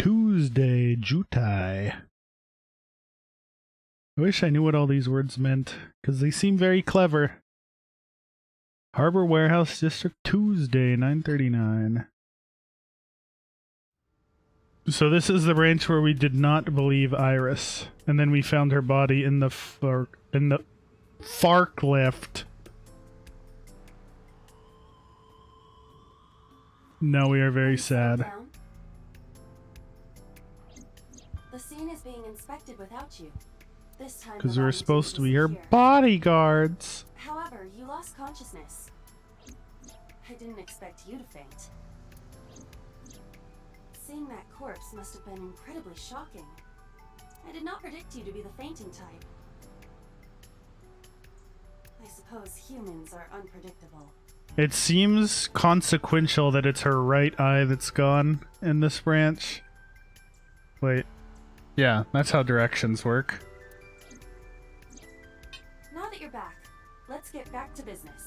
Tuesday, Jutai. I wish I knew what all these words meant, because they seem very clever. Harbor Warehouse District, Tuesday, 9:39. So this is the branch where we did not believe Iris, and then we found her body in the forklift. Now we are very sad. The scene is being inspected without you. This time because we were supposed to be her bodyguards. However, you lost consciousness. I didn't expect you to faint. Seeing that corpse must have been incredibly shocking. I did not predict you to be the fainting type. I suppose humans are unpredictable. It seems consequential that it's her right eye that's gone in this branch. Wait. Yeah, that's how directions work. Now that you're back, let's get back to business.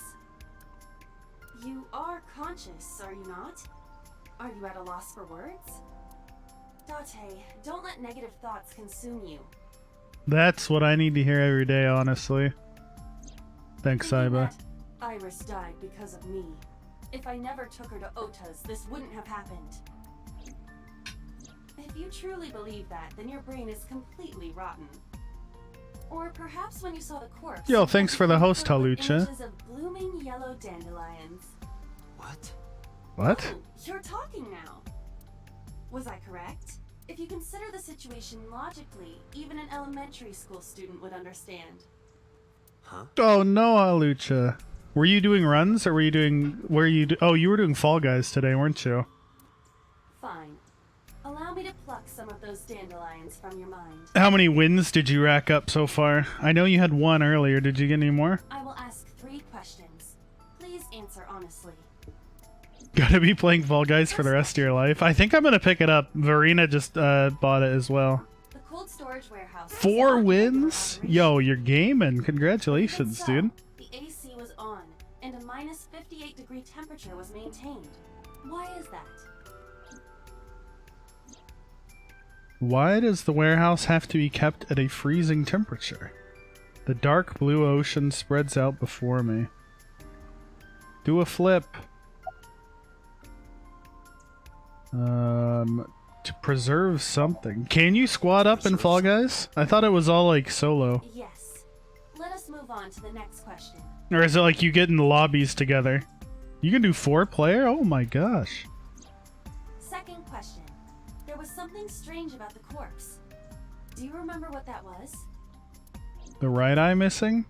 You are conscious, are you not? Are you at a loss for words? Date, don't let negative thoughts consume you. That's what I need to hear every day, honestly. Thanks, Thinking Saiba. that Iris died because of me. If I never took her to Ota's, this wouldn't have happened. If you truly believe that, then your brain is completely rotten. Or perhaps when you saw the corpse... Yo, thanks for the host, Halucha. Images of blooming yellow dandelions. What? What? Oh, you're talking now. Was I correct? If you consider the situation logically, even an elementary school student would understand. Huh? Oh no, Halucha. Were you doing runs, or were you doing... Oh, you were doing Fall Guys today, weren't you? Fine. Allow me to pluck some of those dandelions from your mind. How many wins did you rack up so far? I know you had one earlier. Did you get any more? I will ask 3 questions. Please answer honestly. Gotta be playing Fall Guys for the rest of your life. I think I'm gonna pick it up. Verena just bought it as well. The cold storage warehouse... 4 wins? Yo, you're gaming. Congratulations, dude. The AC was on, and a minus 58-degree temperature was maintained. Why is that? Why does the warehouse have to be kept at a freezing temperature? The dark blue ocean spreads out before me. Do a flip. To preserve something. Can you squat up in Fall Guys? I thought it was all like solo. Yes. Let us move on to the next question. Or is it like you get in lobbies together? You can do 4-player? Oh my gosh. Second question. There was something strange about the corpse. Do you remember what that was? The right eye missing?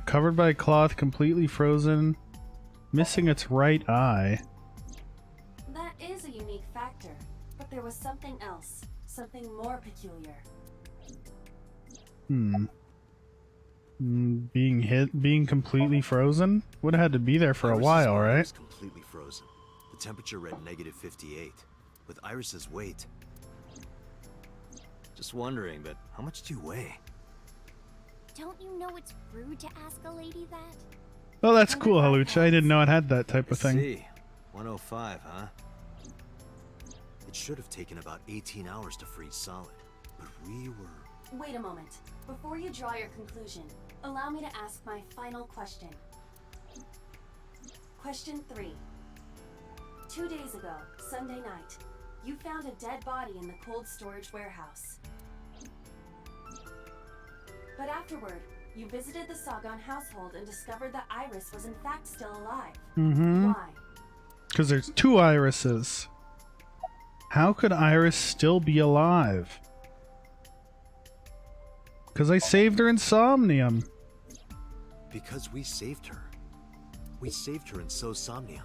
Covered by cloth, completely frozen. Missing its right eye. That is a unique factor, but there was something else. Something more peculiar. Being completely frozen? Would have had to be there for a while, right? Was completely frozen. The temperature read negative 58. With Iris's weight. Just wondering, but how much do you weigh? Don't you know it's rude to ask a lady that? Oh, that's cool, Halucha. I didn't know it had that type of thing. See, 105, huh? It should have taken about 18 hours to freeze solid, but we were... Wait a moment. Before you draw your conclusion, allow me to ask my final question. Question 3. 2 days ago, Sunday night, you found a dead body in the cold storage warehouse. But afterward, you visited the Sagan household and discovered that Iris was in fact still alive. Why? Because there's 2 Irises. How could Iris still be alive? Because I saved her in Somnium. Because we saved her. We saved her in Somnium.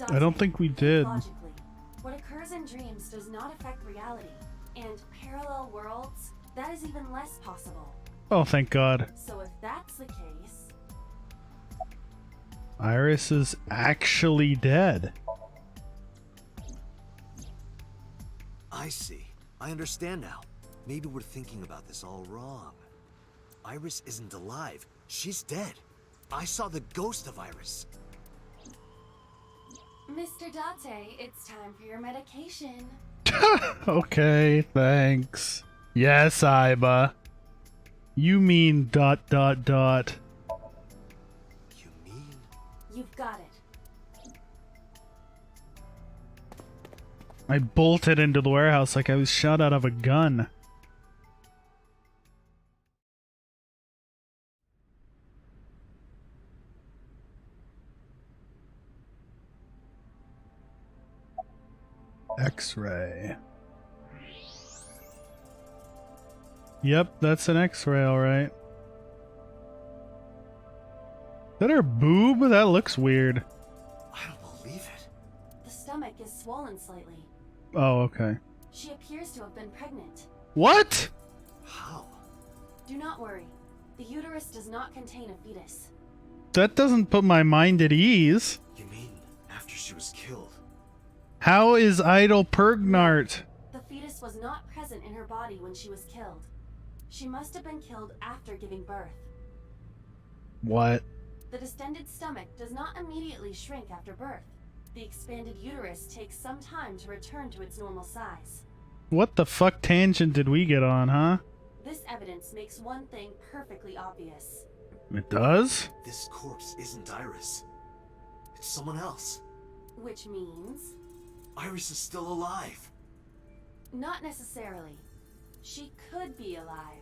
I don't think we did. Logically, what occurs in dreams does not affect reality, and parallel worlds, that is even less possible. Oh, thank God. So if that's the case... Iris is actually dead. I see. I understand now. Maybe we're thinking about this all wrong. Iris isn't alive. She's dead. I saw the ghost of Iris. Mr. Date, it's time for your medication. Okay, thanks. Yes, Iba. You mean ... You mean? You've got it. I bolted into the warehouse like I was shot out of a gun. X-ray. Yep, that's an X-ray, alright. Is that her boob? That looks weird. I don't believe it. The stomach is swollen slightly. Oh, okay. She appears to have been pregnant. What? How? Do not worry. The uterus does not contain a fetus. That doesn't put my mind at ease. You mean after she was killed? How is Idle Pergnart? The fetus was not present in her body when she was killed. She must have been killed after giving birth. What? The distended stomach does not immediately shrink after birth. The expanded uterus takes some time to return to its normal size. What the fuck tangent did we get on, huh? This evidence makes one thing perfectly obvious. It does? This corpse isn't Iris. It's someone else. Which means... Iris is still alive. not necessarily. She could be alive.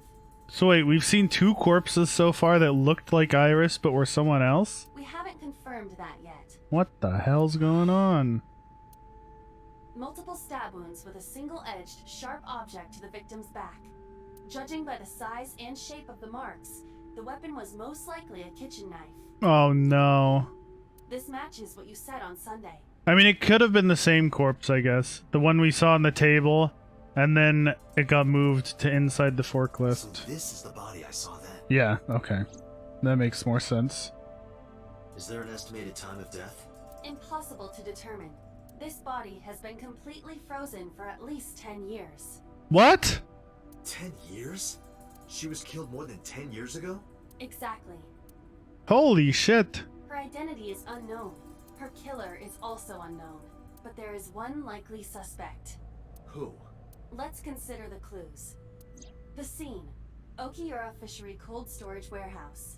So wait, we've seen 2 corpses so far that looked like Iris but were someone else? We haven't confirmed that yet. What the hell's going on? Multiple stab wounds with a single-edged, sharp object to the victim's back. Judging by the size and shape of the marks, the weapon was most likely a kitchen knife. Oh no. This matches what you said on Sunday. I mean, it could have been the same corpse, I guess. The one we saw on the table, and then it got moved to inside the forklift. So this is the body I saw then. Yeah, okay. That makes more sense. Is there an estimated time of death? Impossible to determine. This body has been completely frozen for at least 10 years. What? 10 years? She was killed more than 10 years ago? Exactly. Holy shit. Her identity is unknown. Her killer is also unknown. But there is one likely suspect. Who? Let's consider the clues. The scene. Okiura Fishery Cold Storage Warehouse.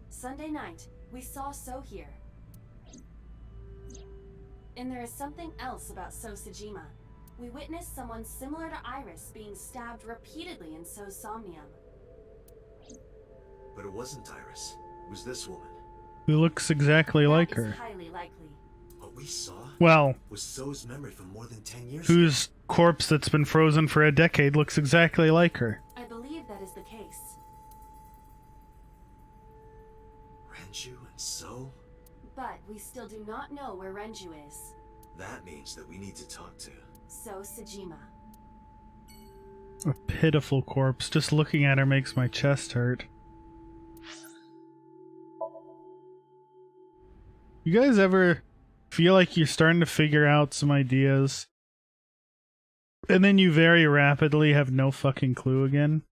Sunday night, we saw So here. And there is something else about So Sejima. We witnessed someone similar to Iris being stabbed repeatedly in So's Somnium. But it wasn't Iris. It was this woman. Who looks exactly like That is her. highly likely. What we saw Well, was So's memory from more than 10 years ago. whose corpse that's been frozen for a decade looks exactly like her. I believe that is the case. Renju and So? But we still do not know where Renju is. That means that we need to talk to. So Sejima. A pitiful corpse. Just looking at her makes my chest hurt. You guys ever feel like you're starting to figure out some ideas, and then you very rapidly have no fucking clue again?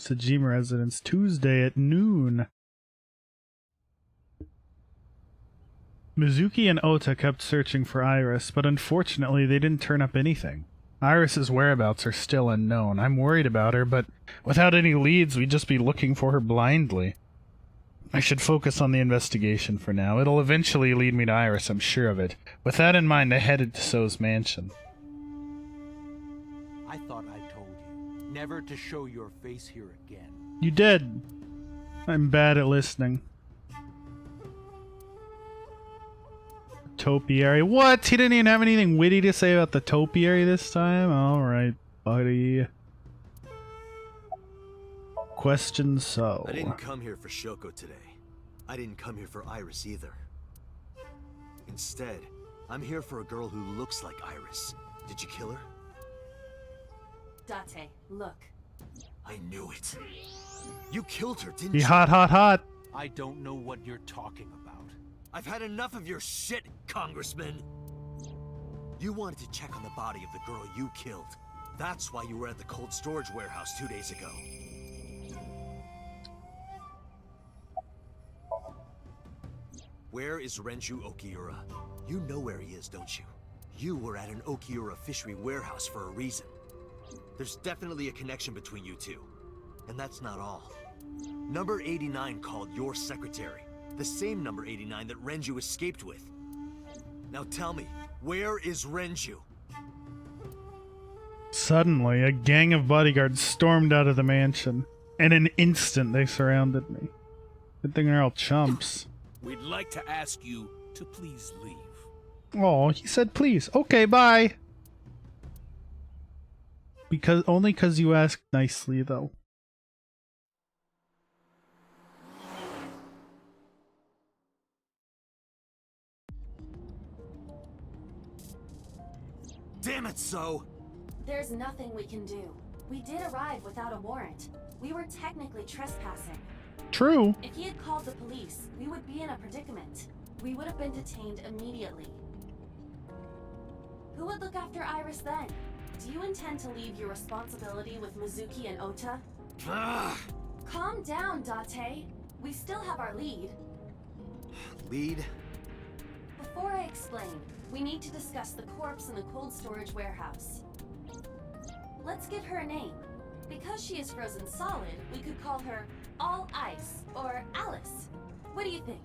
Sejima residence, Tuesday at noon. Mizuki and Ota kept searching for Iris, but unfortunately they didn't turn up anything. Iris's whereabouts are still unknown. I'm worried about her, but without any leads, we'd just be looking for her blindly. I should focus on the investigation for now. It'll eventually lead me to Iris, I'm sure of it. With that in mind, I headed to So's mansion. I thought I told you never to show your face here again. You did. I'm bad at listening. Topiary. What? He didn't even have anything witty to say about the topiary this time? Alright, buddy. Question So. I didn't come here for Shoko today. I didn't come here for Iris either. Instead, I'm here for a girl who looks like Iris. Did you kill her? Date, look. I knew it. You killed her, didn't Be you? hot, hot, hot. I don't know what you're talking about. I've had enough of your shit, Congressman. You wanted to check on the body of the girl you killed. That's why you were at the cold storage warehouse 2 days ago. Where is Renju Okiura? You know where he is, don't you? You were at an Okiura fishery warehouse for a reason. There's definitely a connection between you two. And that's not all. Number 89 called your secretary. The same number 89 that Renju escaped with. Now tell me, where is Renju? Suddenly, a gang of bodyguards stormed out of the mansion. In an instant, they surrounded me. Good thing they're all chumps. We'd like to ask you to please leave. Oh, he said please. Okay, bye. Only because you asked nicely, though. Damn it, So! There's nothing we can do. We did arrive without a warrant. We were technically trespassing. True. If he had called the police, we would be in a predicament. We would have been detained immediately. Who would look after Iris then? Do you intend to leave your responsibility with Mizuki and Ota? Ugh. Calm down, Date. We still have our lead. Lead? Before I explain, we need to discuss the corpse in the cold storage warehouse. Let's give her a name. Because she is frozen solid, we could call her All Ice or Alice. What do you think?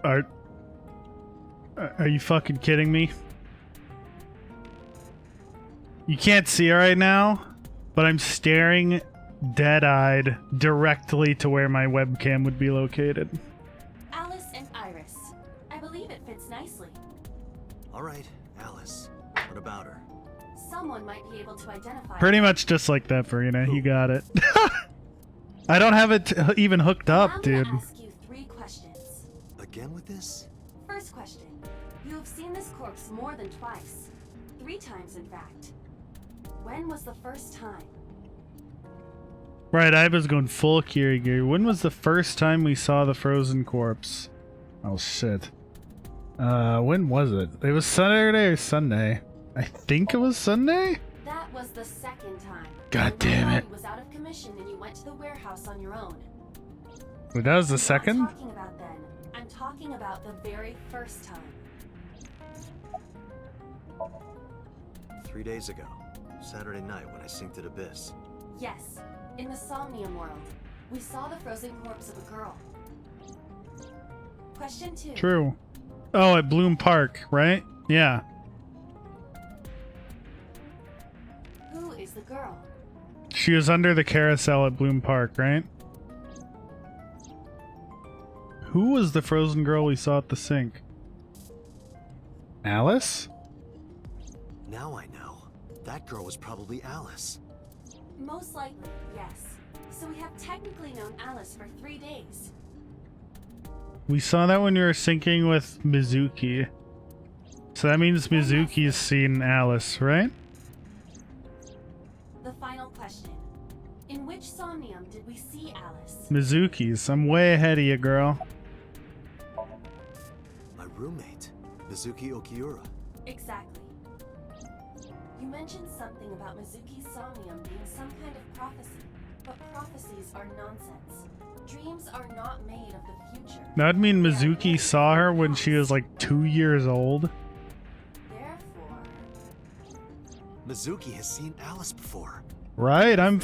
Are you fucking kidding me? You can't see her right now, but I'm staring dead-eyed directly to where my webcam would be located. Alice and Iris. I believe it fits nicely. Alright, Alice. What about her? Someone might be able to identify Pretty her. much just like that, Farina. You got it. I don't have it even hooked up, I'm dude. gonna ask you 3 questions. Again with this? First question. You have seen this corpse more than twice. 3 times, in fact. When was the first time? Right, I was going full Kirigiri. When was the first time we saw the frozen corpse? Oh, shit. When was it? It was Saturday or Sunday? I think it was Sunday? That was the second time. God When damn my it. body was out of commission and you went to the warehouse on your own. Wait, that was the I'm second? not talking about then. I'm talking about the very first time. 3 days ago. Saturday night when I synced at Abyss. Yes, in the Somnium world. We saw the frozen corpse of a girl. Question 2. True. Oh, at Bloom Park, right? Yeah. Who is the girl? She was under the carousel at Bloom Park, right? Who was the frozen girl we saw at the sink? Alice? Now I know. That girl was probably Alice. Most likely, yes. So we have technically known Alice for 3 days. We saw that when we were syncing with Mizuki. So that means Mizuki's seen Alice, right? The final question. In which Somnium did we see Alice? Mizuki's. I'm way ahead of you, girl. My roommate, Mizuki Okiura. Exactly. You mentioned something about Mizuki's Somnium being some kind of prophecy, but prophecies are nonsense. Dreams are not made of the future. That'd mean They are Mizuki made saw her of the when she was past. like 2 years old. Therefore, Mizuki has seen Alice before. Right, I'm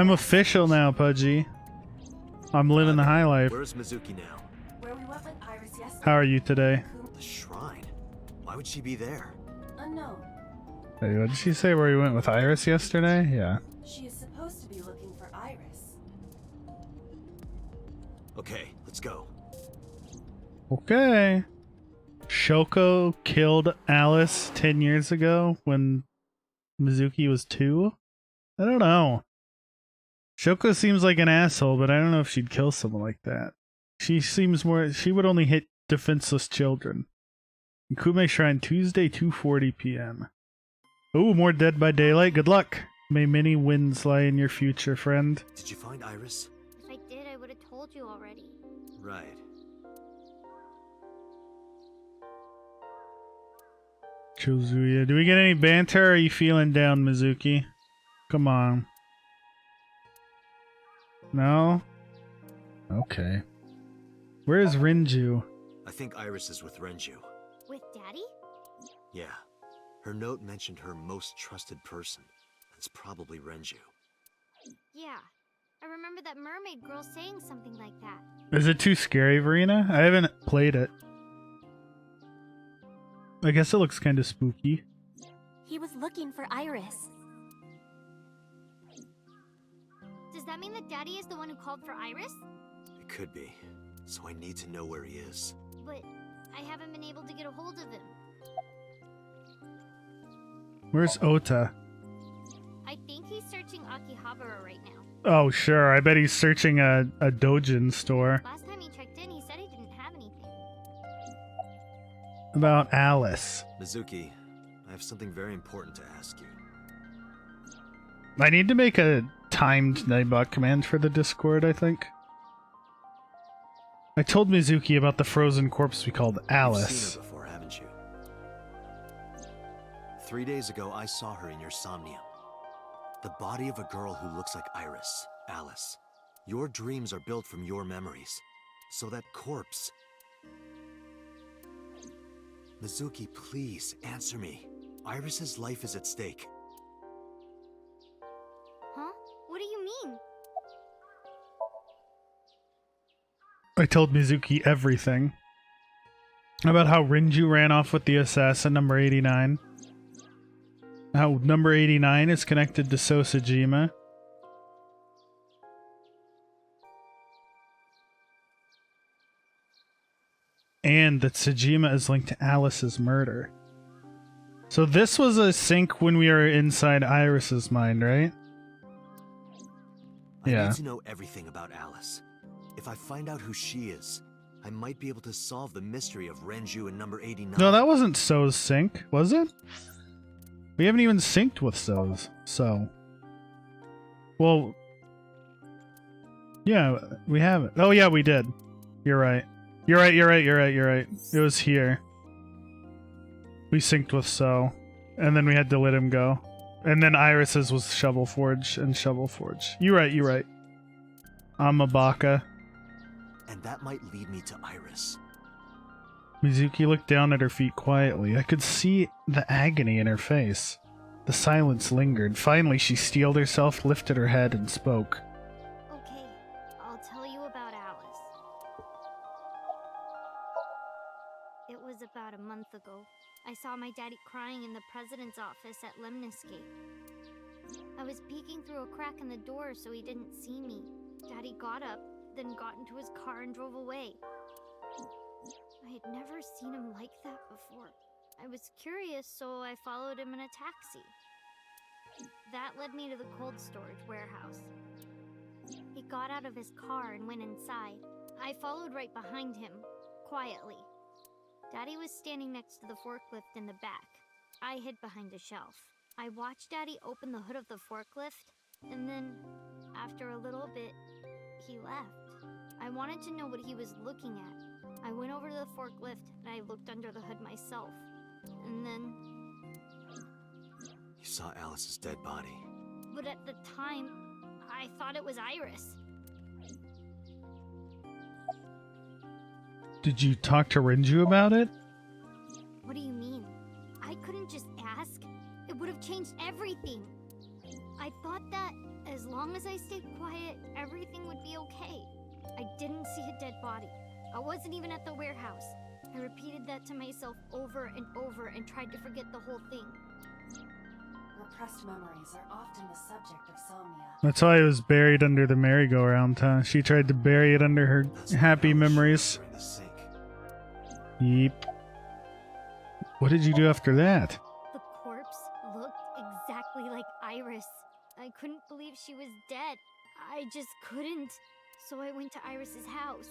official now, Pudgy. I'm living the high life. Where's Mizuki now? where we went with Iris yesterday. How are you today? The shrine. Why would she be there? Unknown. Hey, what did she say where we went with Iris yesterday? Yeah. She is supposed to be looking for Iris. Okay, let's go. Okay. Shoko killed Alice 10 years ago when Mizuki was 2? I don't know. Shoko seems like an asshole, but I don't know if she'd kill someone like that. She seems more... She would only hit defenseless children. Kume Shrine, Tuesday, 2:40 p.m. Ooh, more Dead by Daylight. Good luck. May many wins lie in your future, friend. Did you find Iris? If I did, I would have told you already. Right. Chozuya. Do we get any banter, or are you feeling down, Mizuki? Come on. No? Okay. Where is Rinju? I think Iris is with Renju. With Daddy? Yeah. Her note mentioned her most trusted person. That's probably Renju. Yeah. I remember that mermaid girl saying something like that. Is it too scary, Verena? I haven't played it. I guess it looks kind of spooky. He was looking for Iris. Does that mean that Daddy is the one who called for Iris? It could be. So I need to know where he is. But I haven't been able to get a hold of him. Where's Ota? I think he's searching Akihabara right now. Oh, sure. I bet he's searching a Dojin store. Last time he checked in, he said he didn't have anything. About Alice. Mizuki, I have something very important to ask you. I need to make a timed Nightbot command for the Discord, I think. I told Mizuki about the frozen corpse we called You've Alice. seen her before, haven't you? 3 days ago, I saw her in your Somnium. The body of a girl who looks like Iris, Alice. Your dreams are built from your memories. So that corpse... Mizuki, please, answer me. Iris's life is at stake. Huh? What do you mean? I told Mizuki everything. About how Rinju ran off with the assassin number 89. How number 89 is connected to Sosajima. And that Sajima is linked to Alice's murder. So this was a sync when we were inside Iris's mind, right? I Yeah. need to know everything about Alice. If I find out who she is, I might be able to solve the mystery of Renju and number 89. No, that wasn't So's sync, was it? We haven't even synced with So's, so... Well... Yeah, we haven't. Oh yeah, we did. You're right. You're right. It was here. We synced with So, and then we had to let him go. And then Iris's was Shovelforge and Shovelforge. You're right. I'm a baka. And that might lead me to Iris. Mizuki looked down at her feet quietly. I could see the agony in her face. The silence lingered. Finally, she steeled herself, lifted her head, and spoke. Okay, I'll tell you about Alice. It was about a month ago. I saw my daddy crying in the president's office at Lemniscape. I was peeking through a crack in the door so he didn't see me. Daddy got up, then got into his car and drove away. I had never seen him like that before. I was curious, so I followed him in a taxi. That led me to the cold storage warehouse. He got out of his car and went inside. I followed right behind him, quietly. Daddy was standing next to the forklift in the back. I hid behind a shelf. I watched Daddy open the hood of the forklift, and then, after a little bit, he left. I wanted to know what he was looking at. I went over to the forklift and I looked under the hood myself. And then... You saw Alice's dead body. But at the time, I thought it was Iris. Did you talk to Rinju about it? What do you mean? I couldn't just ask. It would have changed everything. I thought that as long as I stayed quiet, everything would be okay. I didn't see a dead body. I wasn't even at the warehouse. I repeated that to myself over and over and tried to forget the whole thing. Repressed memories are often the subject of somnia. That's why it was buried under the merry-go-round, huh? She tried to bury it under her That's happy what Alice memories. showed during the sync. Yep. What did you do after that? The corpse looked exactly like Iris. I couldn't believe she was dead. I just couldn't. So I went to Iris's house.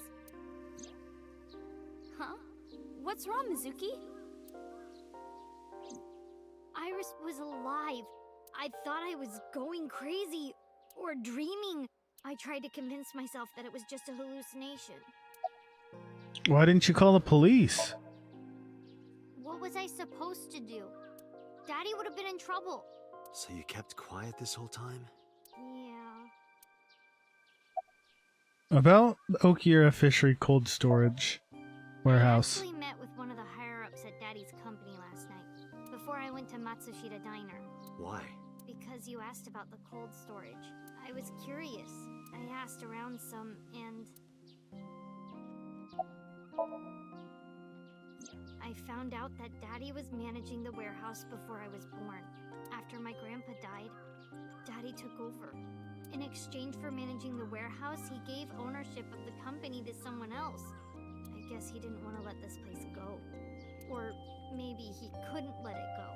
Huh? What's wrong, Mizuki? Iris was alive. I thought I was going crazy or dreaming. I tried to convince myself that it was just a hallucination. Why didn't you call the police? What was I supposed to do? Daddy would have been in trouble. So you kept quiet this whole time? Yeah. About the Okira Fishery Cold Storage Warehouse. I actually met with one of the higher-ups at Daddy's company last night, before I went to Matsushita Diner. Why? Because you asked about the cold storage. I was curious. I asked around some, and I found out that Daddy was managing the warehouse before I was born. After my grandpa died, Daddy took over. In exchange for managing the warehouse, he gave ownership of the company to someone else. I guess he didn't want to let this place go. Or maybe he couldn't let it go.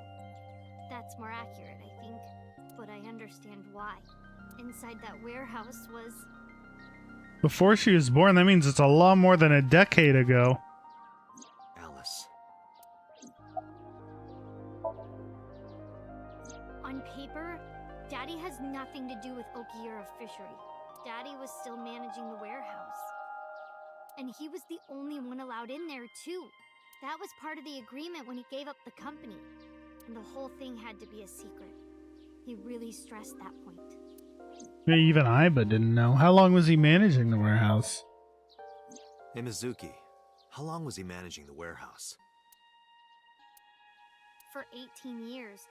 That's more accurate, I think. But I understand why. Inside that warehouse was... Before she was born, that means it's a lot more than a decade ago. Alice. On paper, Daddy has nothing to do with Okiura Fishery. Daddy was still managing the warehouse. And he was the only one allowed in there, too. That was part of the agreement when he gave up the company. And the whole thing had to be a secret. He really stressed that point. Yeah, even Iba didn't know. How long was he managing the warehouse? Hey, Mizuki. How long was he managing the warehouse? For 18 years.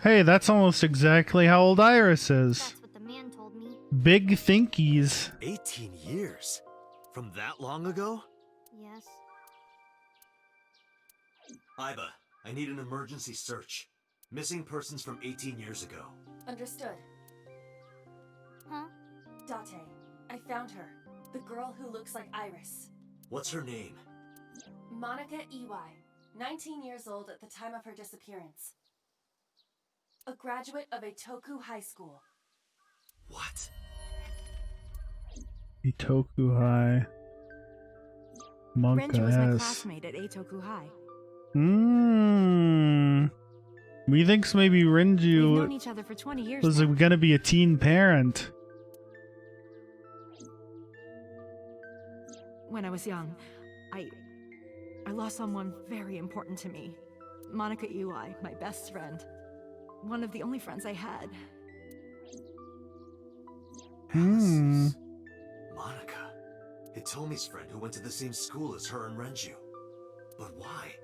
Hey, that's almost exactly how old Iris is. That's what the man told me. Big thinkies. 18 years? From that long ago? Yes. Iba, I need an emergency search. Missing persons from 18 years ago. Understood. Huh? Date, I found her. The girl who looks like Iris. What's her name? Monica Iwai, 19 years old at the time of her disappearance. A graduate of Itoku High School. What? Itoku High. Monka Renju was my S. classmate at Eitoku High. Methinks maybe We've known Renju each other for 20 years was now. gonna be a teen parent. When I was young, I lost someone very important to me. Monica Iwai, my best friend. One of the only friends I had. Alice's Monica. Hitomi's friend who went to the same school as her and Renju. But why?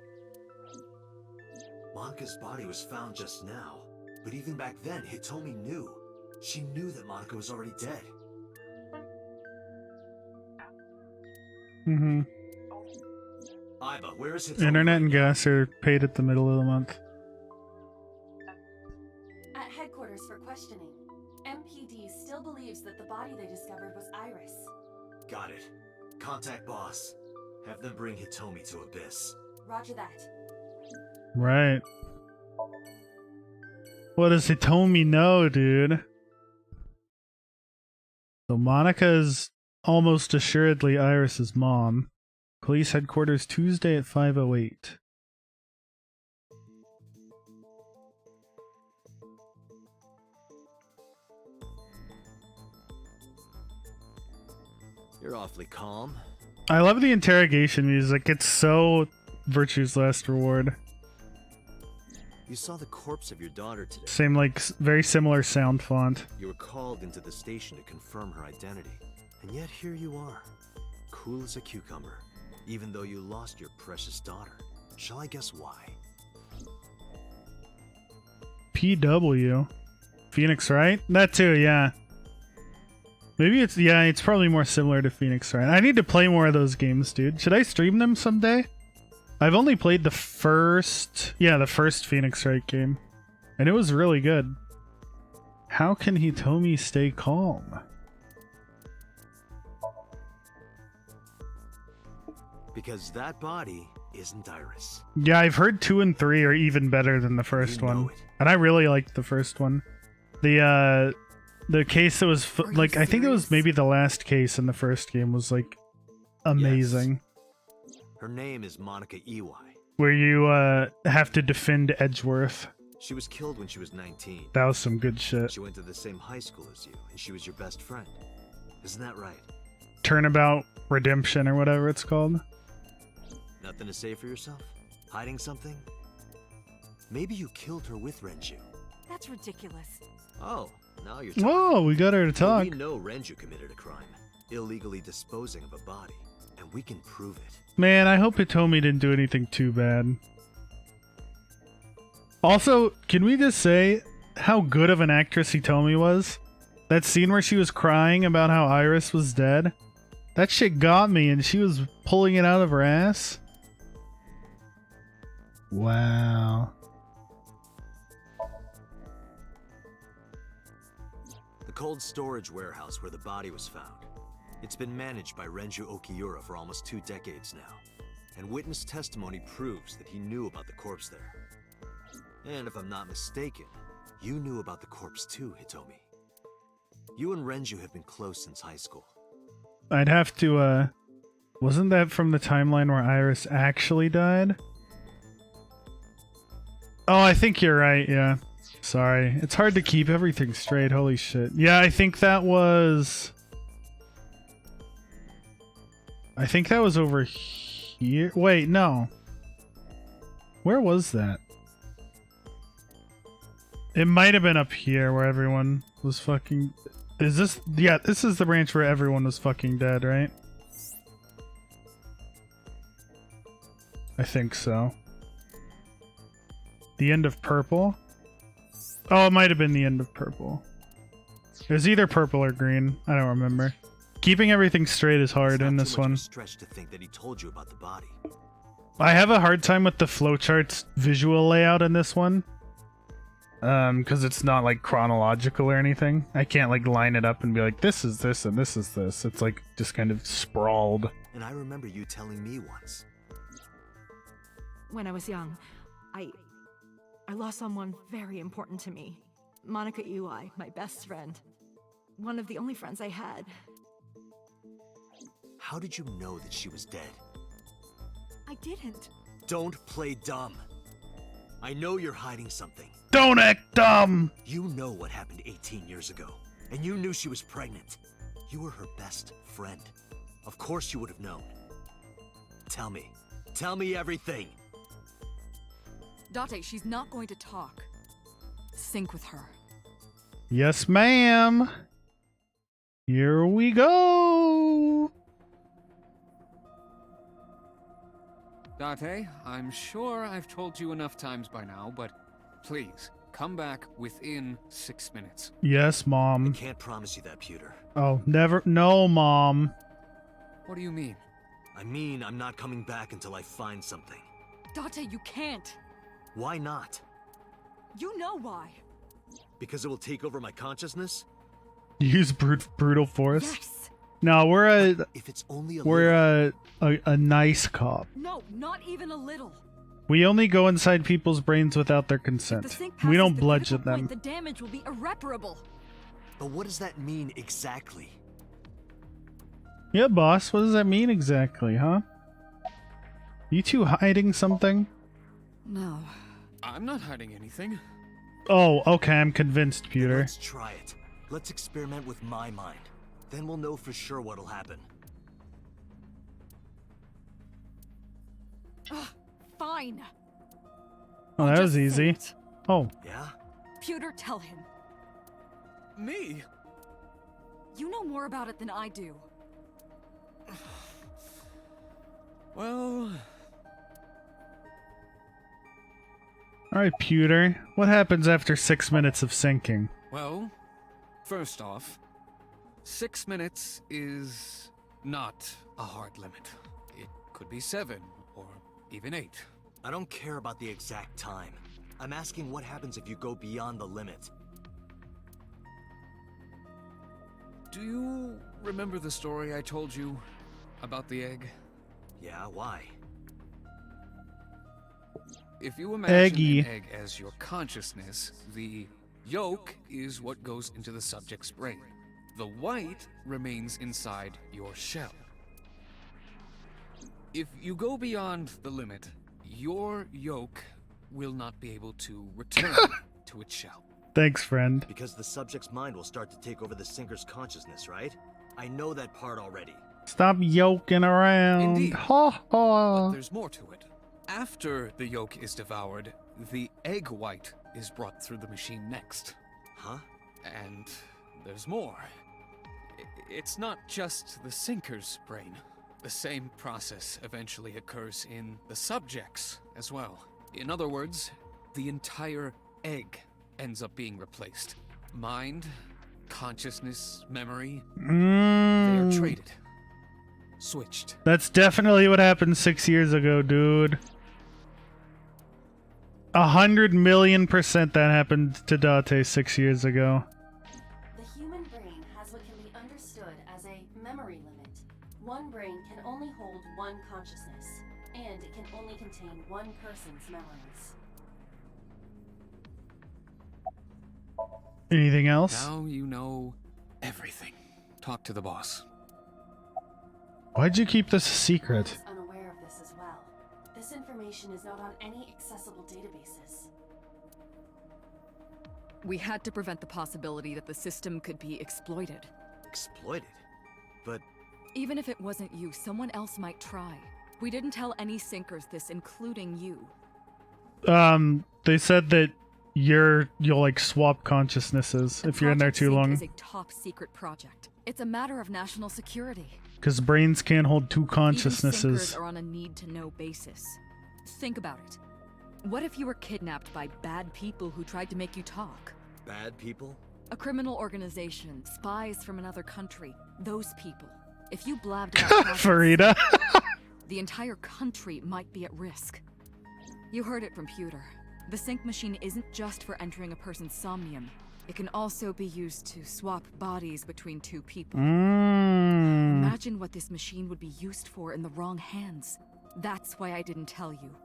Monica's body was found just now. But even back then, Hitomi knew. She knew that Monica was already dead. Iba, where is Hitomi? Internet and gas are paid at the middle of the month. At headquarters for questioning. MPD still believes that the body they discovered was Iris. Got it. Contact boss. Have them bring Hitomi to Abyss. Roger that. Right. What does Hitomi know, dude? So Monica is almost assuredly Iris's mom. Police headquarters Tuesday at 5:08. You're awfully calm. I love the interrogation music. It's so Virtue's Last Reward. You saw the corpse of your daughter today. Same, like, very similar sound font. You were called into the station to confirm her identity. And yet here you are. Cool as a cucumber. Even though you lost your precious daughter. Shall I guess why? PW. Phoenix Wright? That too, yeah. Maybe it's, yeah, it's probably more similar to Phoenix Wright. I need to play more of those games, dude. Should I stream them someday? I've only played the first Phoenix Wright game. And it was really good. How can Hitomi stay calm? Because that body isn't Iris. Yeah, I've heard 2 and 3 are even better than the first You know one. it. And I really liked the first one. The case that was, Are you like, I think it was serious? maybe the last case in the first game was, like, amazing. Her name is Monica Iwai. Where you have to defend Edgeworth. She was killed when she was 19. That was some good shit. She went to the same high school as you, and she was your best friend. Isn't that right? Turnabout Redemption or whatever it's called. Nothing to say for yourself? Hiding something? Maybe you killed her with Renju. That's ridiculous. Oh, now you're talking. Whoa, we got her to Well, talk. we know Renju committed a crime. illegally disposing of a body, and we can prove it. Man, I hope Hitomi didn't do anything too bad. Also, can we just say how good of an actress Hitomi was? That scene where she was crying about how Iris was dead? That shit got me, and she was pulling it out of her ass. Wow. The cold storage warehouse where the body was found. It's been managed by Renju Okiura for almost 2 decades now, and witness testimony proves that he knew about the corpse there. And if I'm not mistaken, you knew about the corpse too, Hitomi. You and Renju have been close since high school. I'd have to, wasn't that from the timeline where Iris actually died? Oh, I think you're right, yeah. Sorry. It's hard to keep everything straight, holy shit. Yeah, I think that was over here. Wait, no. Where was that? It might have been up here where everyone was fucking... Is this... Yeah, this is the branch where everyone was fucking dead, right? I think so. The end of purple? Oh, it might have been the end of purple. It was either purple or green. I don't remember. Keeping everything straight is hard in this one. It's not too much of a stretch to think that he told you about the body. I have a hard time with the flowchart's visual layout in this one. Because it's not like chronological or anything. I can't like line it up and be like, this is this and this is this. It's like just kind of sprawled. And I remember you telling me once. When I was young, I lost someone very important to me. Monica Ui, my best friend. One of the only friends I had. How did you know that she was dead? I didn't. Don't play dumb. I know you're hiding something. Don't act dumb! You know what happened 18 years ago, and you knew she was pregnant. You were her best friend. Of course you would have known. Tell me. Tell me everything! Date, she's not going to talk. Sync with her. Yes, ma'am! Here we go! Date, I'm sure I've told you enough times by now, but please, come back within 6 minutes. Yes, I Mom. can't promise you that, Pewter. Oh, never. No, Mom. What do you mean? I mean, I'm not coming back until I find something. Date, you can't. Why not? You know why. Because it will take over my consciousness? Use brutal force? Yes. No, we're If it's only a nice cop. No, not even a little. We only go inside people's brains without their If the consent. sync We passes don't the bludgeon critical them. point, the damage will be irreparable. But what does that mean exactly? Yeah, boss, what does that mean exactly, huh? You two hiding something? No. I'm not hiding anything. Oh, okay, I'm convinced, Then Pewter. let's try it. Let's experiment with my mind. Then we'll know for sure what'll happen. Fine. Oh, that Just was say easy. it. Oh, Yeah? Pewter, tell him. Me? You know more about it than I do. Well, alright, Pewter. What happens after 6 minutes of sinking? first off, 6 minutes is not a hard limit. It could be 7 or even 8. I don't care about the exact time. I'm asking what happens if you go beyond the limit. Do you remember the story I told you about the egg? Yeah, why? If you imagine Eggy. an egg as your consciousness, the yolk is what goes into the subject's brain. The white remains inside your shell. If you go beyond the limit, your yolk will not be able to return to its shell. Thanks, friend. Because the subject's mind will start to take over the sinker's consciousness, right? I know that part already. Stop yoking around. Indeed. Ha But ha. there's more to it. After the yolk is devoured, the egg white is brought through the machine next. Huh? And there's more. it's not just the sinker's brain. The same process eventually occurs in the subject's as well. In other words, the entire egg ends up being replaced. Mind, consciousness, memory, they are traded. Switched. That's definitely what happened 6 years ago, dude. 100,000,000% that happened to Date 6 years ago. The human brain has what can be understood as a memory limit. One brain can only hold one consciousness, and it can only contain one person's memories. Anything else? Now you know everything. Talk to the boss. Why'd you keep this a secret? I was unaware of this as well. This information is not on any accessible databases. We had to prevent the possibility that the system could be exploited. Exploited? But Even if it wasn't you, someone else might try. We didn't tell any sinkers this, including you. They said that you'll like swap consciousnesses if you're in there too long. It's a top secret project. It's a matter of national security. Because brains can't hold two Even consciousnesses. sinkers are on a need-to-know basis. Think about it. What if you were kidnapped by bad people who tried to make you talk? bad people? A criminal organization, spies from another country, those people. If you blabbed about projects, Farida. the entire country might be at risk. You heard it from Pewter. The sync machine isn't just for entering a person's somnium. It can also be used to swap bodies between two people. Imagine what this machine would be used for in the wrong hands. That's why I didn't tell you.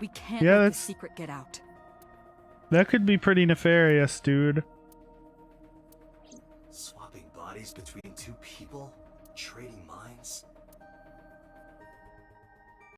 We can't let this secret get out. That could be pretty nefarious, dude. Swapping bodies between two people? Trading minds?